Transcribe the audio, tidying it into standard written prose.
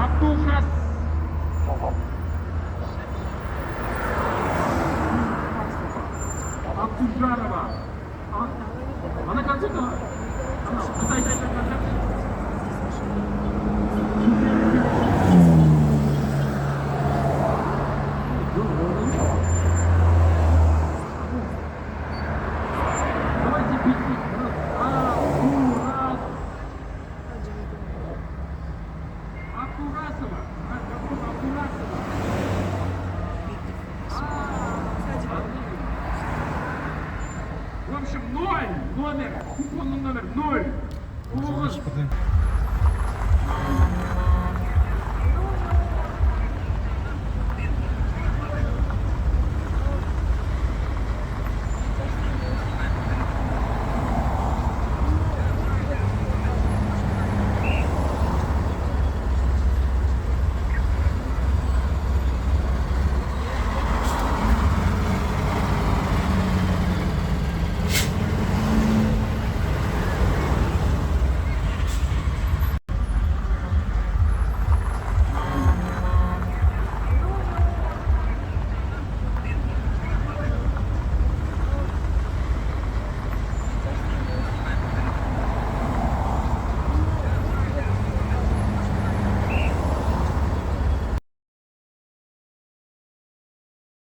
Абдухас. Абдужанова. Она концерта. Давайте бить. Абдурасова. Абдурасова. В общем, 0 номер, купонный номер 0. Господи.